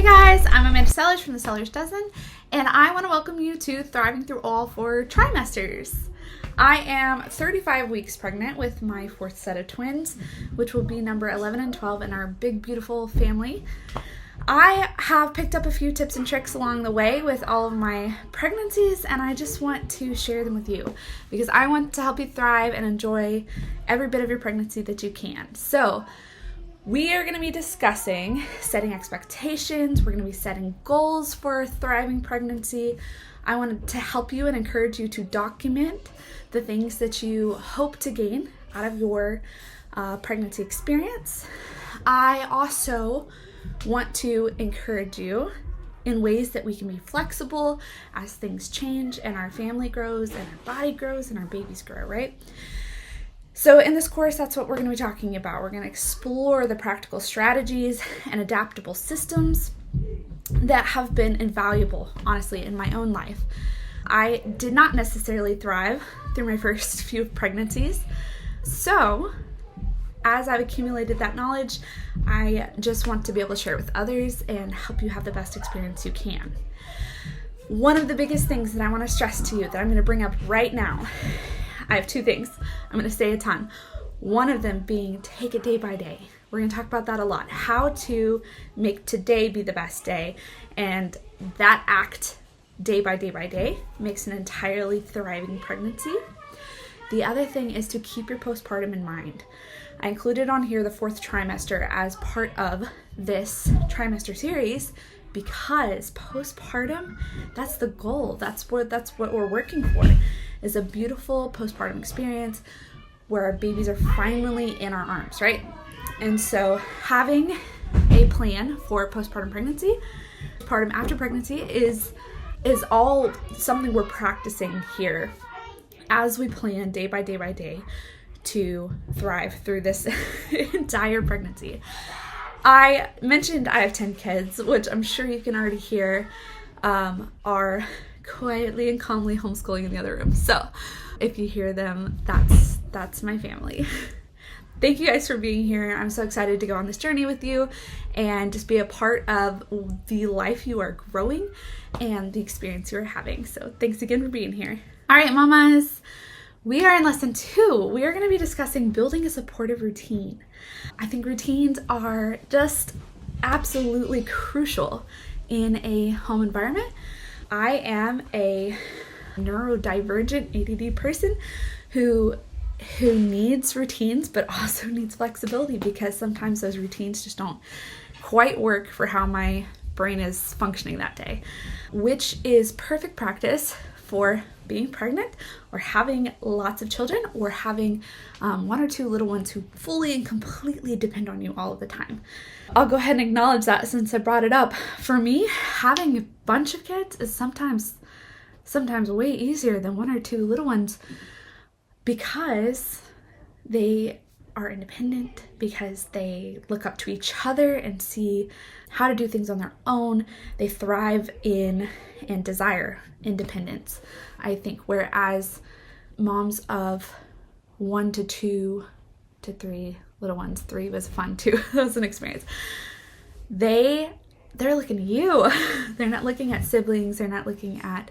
guys, I'm Amanda Sellers from The Sellers Dozen, and I want to welcome you to Thriving Through All for Trimesters. I am 35 weeks pregnant with my fourth set of twins, which will be number 11 and 12 in our big, beautiful family. I have picked up a few tips and tricks along the way with all of my pregnancies, and I just want to share them with you because I want to help you thrive and enjoy every bit of your pregnancy that you can. So, we are going to be discussing setting expectations. We're going to be setting goals for a thriving pregnancy. I wanted to help you and encourage you to document the things that you hope to gain out of your pregnancy experience. I also want to encourage you in ways that we can be flexible as things change and our family grows and our body grows and our babies grow, right? So in this course, that's what we're going to be talking about. We're going to explore the practical strategies and adaptable systems that have been invaluable, honestly, in my own life. I did not necessarily thrive through my first few pregnancies. So as I've accumulated that knowledge, I just want to be able to share it with others and help you have the best experience you can. One of the biggest things that I want to stress to you that I'm going to bring up right now, I have two things. I'm going to say a ton. One of them being take it day by day. We're going to talk about that a lot. How to make today be the best day. And that act day by day by day makes an entirely thriving pregnancy. The other thing is to keep your postpartum in mind. I included on here the fourth trimester as part of this trimester series because postpartum, that's the goal. That's what we're working for, is a beautiful postpartum experience where our babies are finally in our arms, right? And so having a plan for postpartum pregnancy, postpartum after pregnancy is all something we're practicing here as we plan day by day by day to thrive through this entire pregnancy. I mentioned I have 10 kids, which I'm sure you can already hear are quietly and calmly homeschooling in the other room. So if you hear them, that's my family. Thank you guys for being here. I'm so excited to go on this journey with you and just be a part of the life you are growing and the experience you are having. So thanks again for being here. All right, mamas, we are in lesson 2. We are going to be discussing building a supportive routine. I think routines are just absolutely crucial in a home environment. I am a neurodivergent ADD person who needs routines but also needs flexibility because sometimes those routines just don't quite work for how my brain is functioning that day, which is perfect practice for being pregnant or having lots of children or having one or two little ones who fully and completely depend on you all of the time. I'll go ahead and acknowledge that since I brought it up. For me, having a bunch of kids is sometimes way easier than one or two little ones because they are independent, because they look up to each other and see how to do things on their own. They thrive in and desire independence, I think, whereas moms of 1 to 2 to 3 little ones, 3 was fun too. That was an experience. They're looking at you. They're not looking at siblings. They're not looking at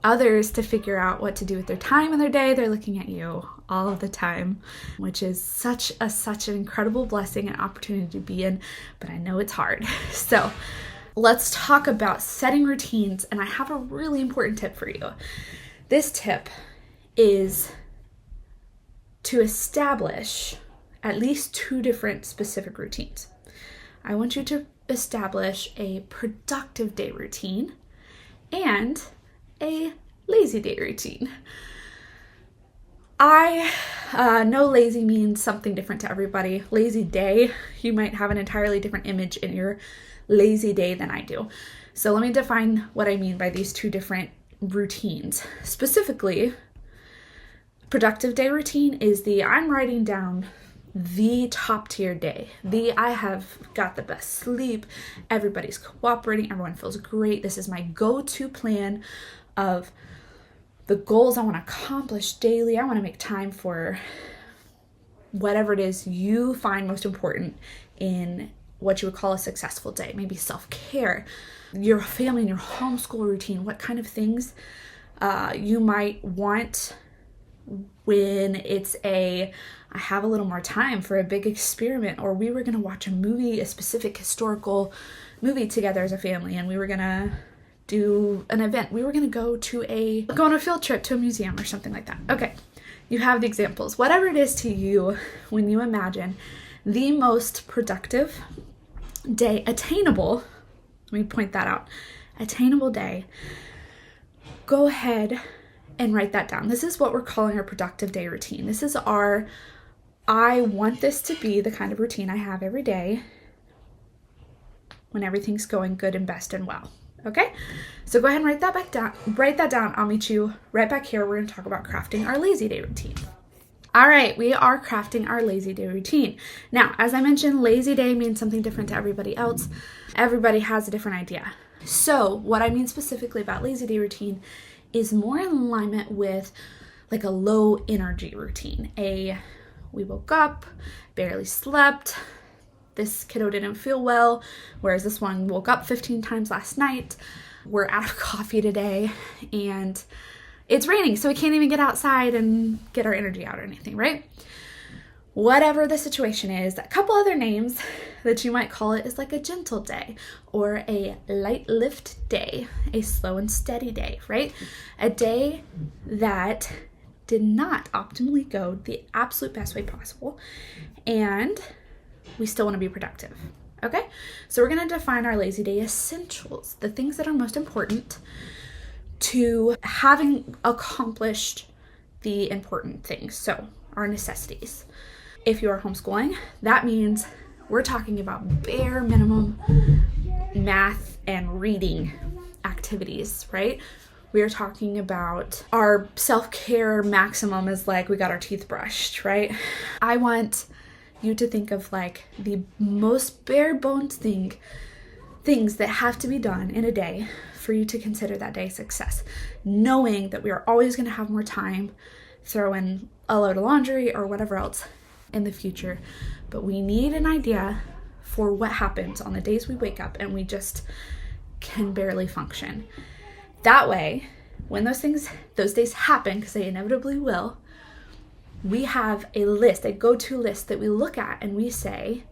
others to figure out what to do with their time in their day. They're looking at you all of the time, which is such an incredible blessing and opportunity to be in, but I know it's hard. So let's talk about setting routines, and I have a really important tip for you. This tip is to establish at least 2 different specific routines. I want you to establish a productive day routine and a lazy day routine. I know lazy means something different to everybody. Lazy day, you might have an entirely different image in your lazy day than I do. So let me define what I mean by these 2 different routines. Specifically, productive day routine is I'm writing down the top tier day. I have got the best sleep, everybody's cooperating, everyone feels great. This is my go-to plan of the goals I want to accomplish daily. I want to make time for whatever it is you find most important in what you would call a successful day, maybe self-care, your family and your homeschool routine, what kind of things you might want when it's I have a little more time for a big experiment, or we were going to watch a movie, a specific historical movie together as a family, and we were going to do an event. We were going to go on a field trip to a museum or something like that. Okay, you have the examples. Whatever it is to you, when you imagine the most productive day, attainable, let me point that out, attainable day, go ahead and write that down. This is what we're calling our productive day routine. This is I want this to be the kind of routine I have every day when everything's going good and best and well. Okay? So go ahead and write that down. I'll meet you right back here. We're going to talk about crafting our lazy day routine. All right, we are crafting our lazy day routine. Now, as I mentioned, lazy day means something different to everybody else. Everybody has a different idea. So what I mean specifically about lazy day routine is more in alignment with like a low energy routine. We woke up, barely slept, this kiddo didn't feel well, whereas this one woke up 15 times last night, we're out of coffee today, and it's raining, so we can't even get outside and get our energy out or anything, right? Whatever the situation is, a couple other names that you might call it is like a gentle day, or a light lift day, a slow and steady day, right? A day that did not optimally go the absolute best way possible, and we still want to be productive. Okay, so we're going to define our lazy day essentials, the things that are most important to having accomplished the important things. So our necessities. If you are homeschooling, that means we're talking about bare minimum math and reading activities, right? We are talking about our self-care maximum is like we got our teeth brushed, right? I want you to think of like the most bare bones things that have to be done in a day for you to consider that day a success, knowing that we are always going to have more time, throw in a load of laundry or whatever else in the future, but we need an idea for what happens on the days we wake up and we just can barely function. That way, when those days happen, because they inevitably will, we have a list, a go-to list that we look at and we say,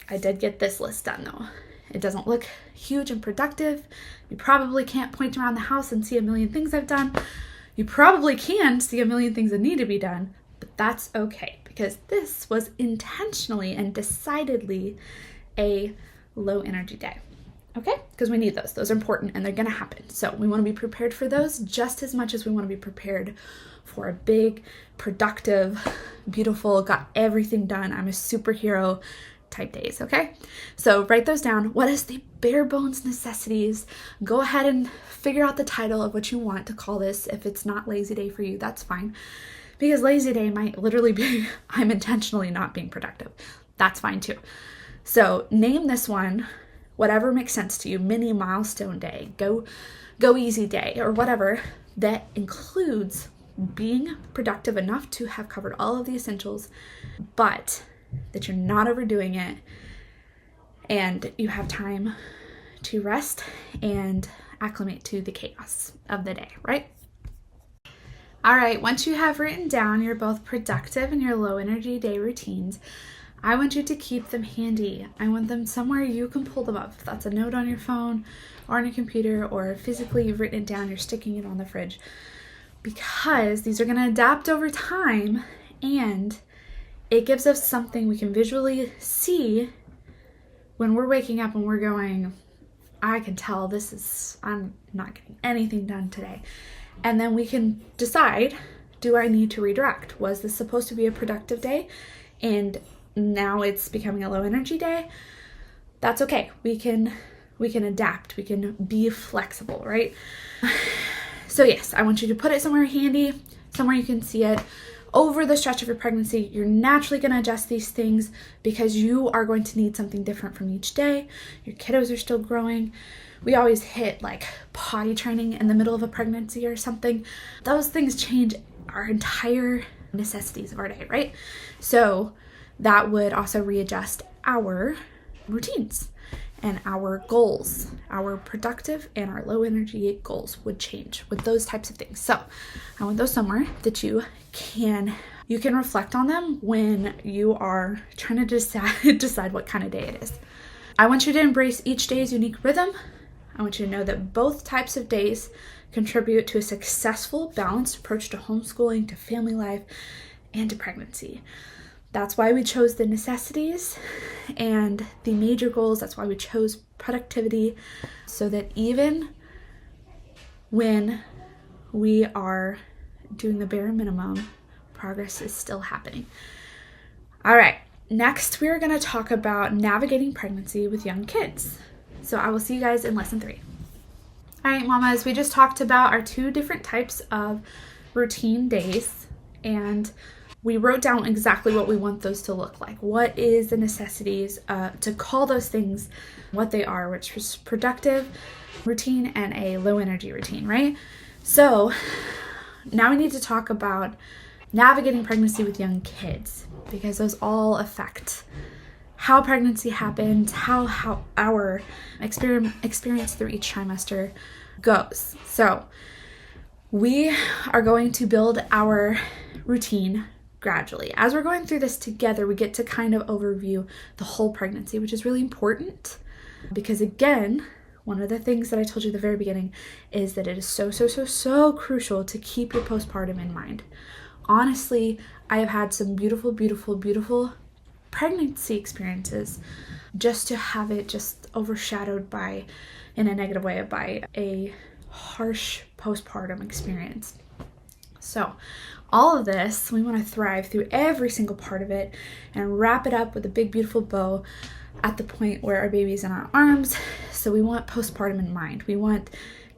I did get this list done though. It doesn't look huge and productive. You probably can't point around the house and see a million things I've done. You probably can see a million things that need to be done, but that's okay, because this was intentionally and decidedly a low energy day. Okay? Because we need those. Those are important and they're going to happen. So we want to be prepared for those just as much as we want to be prepared for a big, productive, beautiful, got everything done, I'm a superhero type days. Okay? So write those down. What is the bare bones necessities? Go ahead and figure out the title of what you want to call this. If it's not lazy day for you, that's fine. Because lazy day might literally be I'm intentionally not being productive. That's fine too. So name this one whatever makes sense to you, mini milestone day, go easy day, or whatever that includes being productive enough to have covered all of the essentials, but that you're not overdoing it and you have time to rest and acclimate to the chaos of the day, right? All right, once you have written down your both productive and your low energy day routines, I want you to keep them handy. I want them somewhere you can pull them up. If that's a note on your phone or on your computer, or physically you've written it down, you're sticking it on the fridge, because these are going to adapt over time and it gives us something we can visually see when we're waking up and we're going, I can tell I'm not getting anything done today. And then we can decide, do I need to redirect? Was this supposed to be a productive day and now it's becoming a low energy day? That's okay. We can adapt. We can be flexible, right? So yes, I want you to put it somewhere handy, somewhere you can see it. Over the stretch of your pregnancy, you're naturally going to adjust these things because you are going to need something different from each day. Your kiddos are still growing. We always hit like potty training in the middle of a pregnancy or something. Those things change our entire necessities of our day, right? So that would also readjust our routines and our goals. Our productive and our low energy goals would change with those types of things. So I want those somewhere that you can reflect on them when you are trying to decide what kind of day it is. I want you to embrace each day's unique rhythm. I want you to know that both types of days contribute to a successful, balanced approach to homeschooling, to family life, and to pregnancy. That's why we chose the necessities and the major goals. That's why we chose productivity, so that even when we are doing the bare minimum, progress is still happening. All right, next we're going to talk about navigating pregnancy with young kids. So I will see you guys in lesson 3. All right, mamas, we just talked about our 2 different types of routine days, and we wrote down exactly what we want those to look like. What is the necessities to call those things what they are, which was productive routine and a low energy routine, right? So now we need to talk about navigating pregnancy with young kids, because those all affect how pregnancy happens, how our experience through each trimester goes. So we are going to build our routine gradually. As we're going through this together, we get to kind of overview the whole pregnancy, which is really important, because again, one of the things that I told you at the very beginning is that it is so crucial to keep your postpartum in mind. Honestly, I have had some beautiful pregnancy experiences, just to have it just overshadowed by, in a negative way, by a harsh postpartum experience. So all of this, we want to thrive through every single part of it and wrap it up with a big beautiful bow at the point where our baby's in our arms. So we want postpartum in mind. We want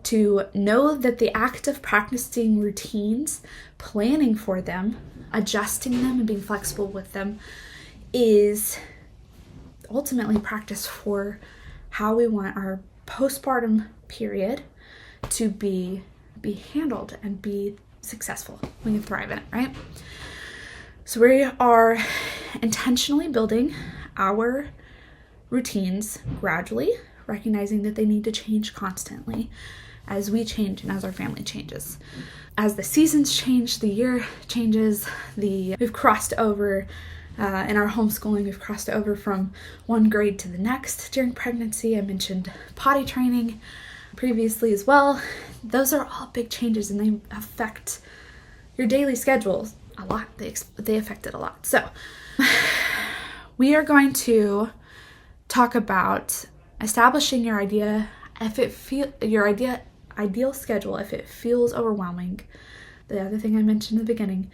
to know that the act of practicing routines, planning for them, adjusting them, and being flexible with them is ultimately practice for how we want our postpartum period to be handled and be successful. We can thrive in it, right? So we are intentionally building our routines gradually, recognizing that they need to change constantly as we change and as our family changes. As the seasons change, the year changes, we've crossed over in our homeschooling, we've crossed over from one grade to the next during pregnancy. I mentioned potty training previously as well. Those are all big changes, and they affect your daily schedules a lot. They affect it a lot. So we are going to talk about establishing your ideal schedule if it feels overwhelming. The other thing I mentioned in the beginning,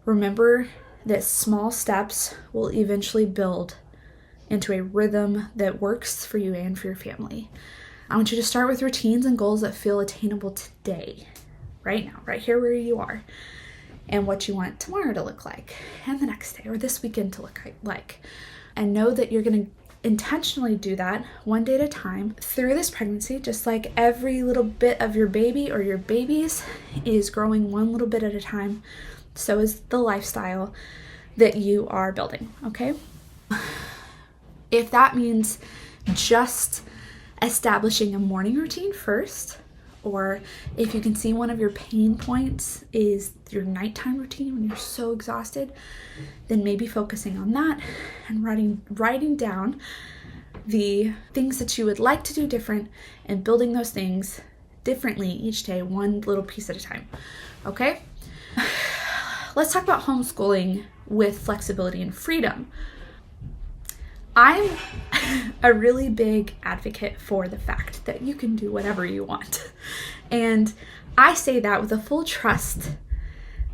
remember that small steps will eventually build into a rhythm that works for you and for your family. I want you to start with routines and goals that feel attainable today, right now, right here where you are, and what you want tomorrow to look like, and the next day or this weekend to look like. And know that you're going to intentionally do that one day at a time through this pregnancy, just like every little bit of your baby or your babies is growing one little bit at a time. So is the lifestyle that you are building, okay? If that means just establishing a morning routine first, or if you can see one of your pain points is your nighttime routine when you're so exhausted, then maybe focusing on that and writing down the things that you would like to do different and building those things differently each day, one little piece at a time, okay? Let's talk about homeschooling with flexibility and freedom. I'm a really big advocate for the fact that you can do whatever you want. And I say that with a full trust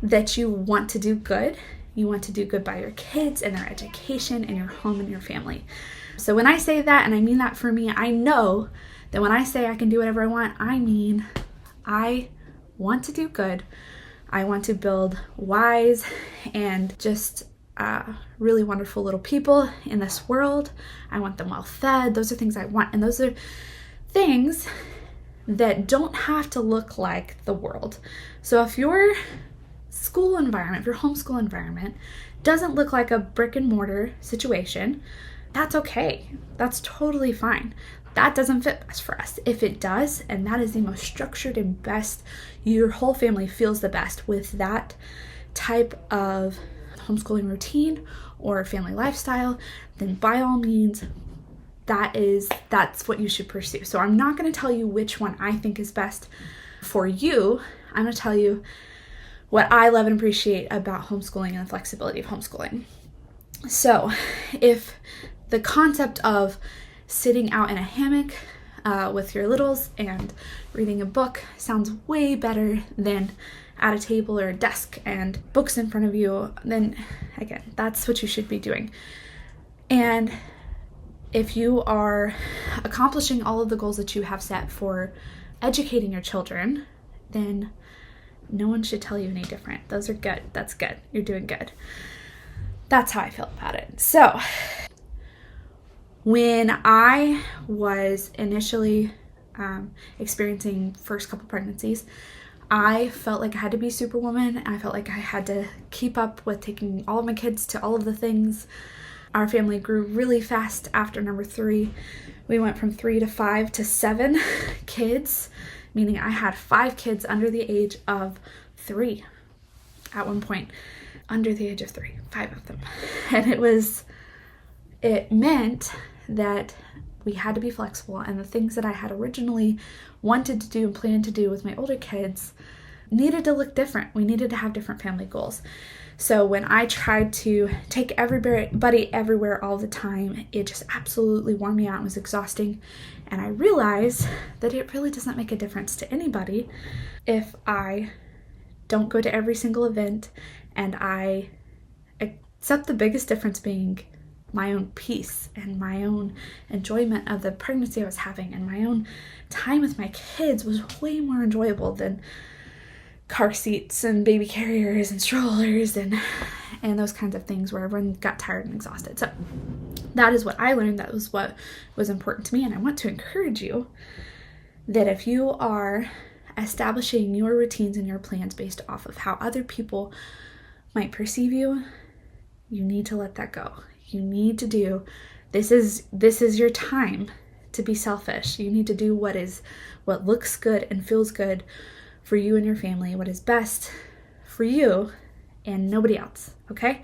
that you want to do good. You want to do good by your kids and their education and your home and your family. So when I say that, and I mean that for me, I know that when I say I can do whatever I want, I mean I want to do good. I want to build wise and just really wonderful little people in this world. I want them well fed. Those are things I want. And those are things that don't have to look like the world. So if your school environment, if your homeschool environment doesn't look like a brick and mortar situation, that's okay. That's totally fine. That doesn't fit best for us. If it does, and that is the most structured and best, your whole family feels the best with that type of homeschooling routine or family lifestyle, then by all means, that's what you should pursue. So I'm not going to tell you which one I think is best for you. I'm going to tell you what I love and appreciate about homeschooling and the flexibility of homeschooling. So if the concept of sitting out in a hammock with your littles and reading a book sounds way better than at a table or a desk and books in front of you, then again, that's what you should be doing. And if you are accomplishing all of the goals that you have set for educating your children, then no one should tell you any different. Those are good. That's good. You're doing good. That's how I feel about it. So when I was initially experiencing first couple pregnancies, I felt like I had to be Superwoman. I felt like I had to keep up with taking all of my kids to all of the things. Our family grew really fast after number 3. We went from 3 to 5 to 7 kids, meaning I had 5 kids under the age of 3 at one point. Under the age of 3, 5 of them. And it meant that we had to be flexible, and the things that I had originally wanted to do and planned to do with my older kids needed to look different. We needed to have different family goals. So when I tried to take everybody everywhere all the time, it just absolutely wore me out and was exhausting. And I realized that it really doesn't make a difference to anybody if I don't go to every single event, and I accept the biggest difference being my own peace and my own enjoyment of the pregnancy I was having, and my own time with my kids was way more enjoyable than car seats and baby carriers and strollers and those kinds of things where everyone got tired and exhausted. So that is what I learned. That was what was important to me. And I want to encourage you that if you are establishing your routines and your plans based off of how other people might perceive you, you need to let that go. You need to do, this is your time to be selfish. You need to do what looks good and feels good for you and your family, what is best for you and nobody else, okay?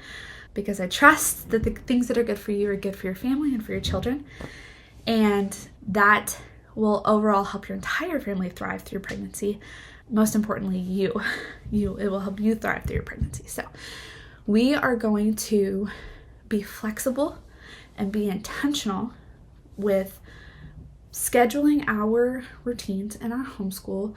Because I trust that the things that are good for you are good for your family and for your children, and that will overall help your entire family thrive through pregnancy. Most importantly, it will help you thrive through your pregnancy. So we are going to be flexible and be intentional with scheduling our routines and our homeschool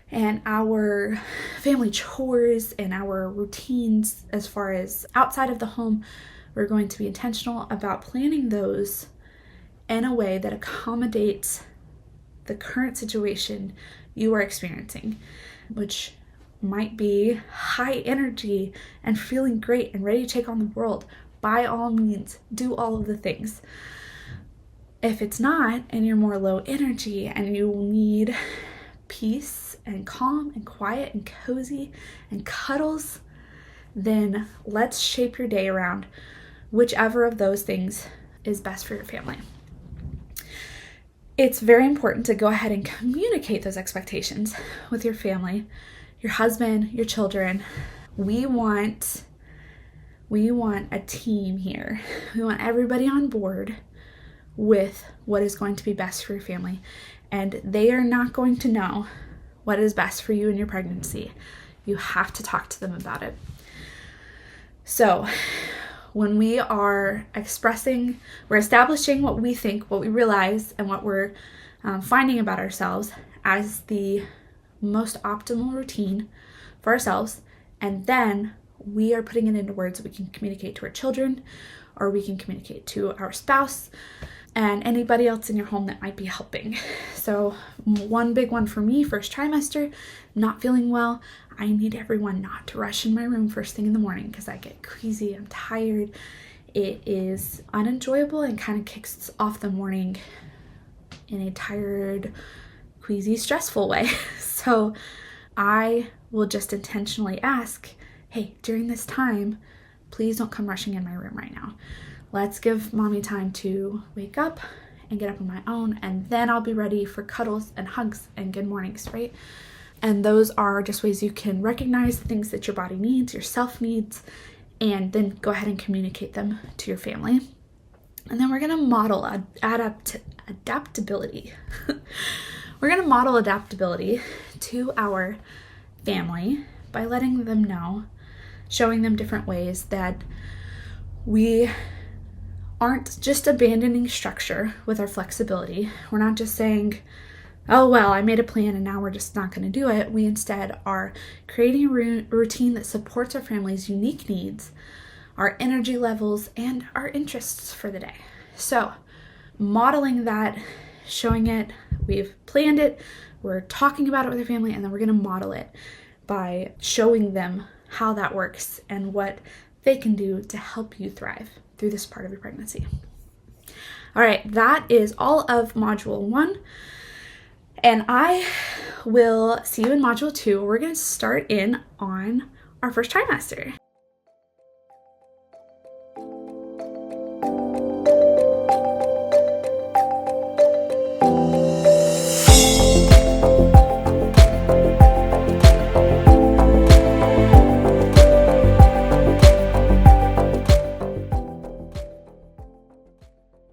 and our family chores and our routines as far as outside of the home. We're going to be intentional about planning those in a way that accommodates the current situation you are experiencing, which might be high energy and feeling great and ready to take on the world. By all means, do all of the things. If it's not, and you're more low energy and you need peace and calm and quiet and cozy and cuddles, then let's shape your day around whichever of those things is best for your family. It's very important to go ahead and communicate those expectations with your family, your husband, your children. We want a team here. We want everybody on board with what is going to be best for your family. And they are not going to know what is best for you in your pregnancy. You have to talk to them about it. So when we are we're establishing what we think, what we realize, and what we're finding about ourselves as the most optimal routine for ourselves, and then we are putting it into words that we can communicate to our children, or we can communicate to our spouse and anybody else in your home that might be helping. So one big one for me, first trimester, not feeling well. I need everyone not to rush in my room first thing in the morning because I get queasy, I'm tired. It is unenjoyable and kind of kicks off the morning in a tired, queasy, stressful way. So I will just intentionally ask, hey, during this time, please don't come rushing in my room right now. Let's give mommy time to wake up and get up on my own, and then I'll be ready for cuddles and hugs and good mornings, right? And those are just ways you can recognize the things that your body needs, yourself needs, and then go ahead and communicate them to your family. And then we're going to model adaptability. We're going to model adaptability to our family by letting them know, showing them different ways that we aren't just abandoning structure with our flexibility. We're not just saying, oh, well, I made a plan and now we're just not going to do it. We instead are creating a routine that supports our family's unique needs, our energy levels, and our interests for the day. So modeling that, showing it, we've planned it, we're talking about it with our family, and then we're going to model it by showing them how that works and what they can do to help you thrive through this part of your pregnancy. All right, that is all of Module 1. And I will see you in Module 2. We're going to start in on our first trimester.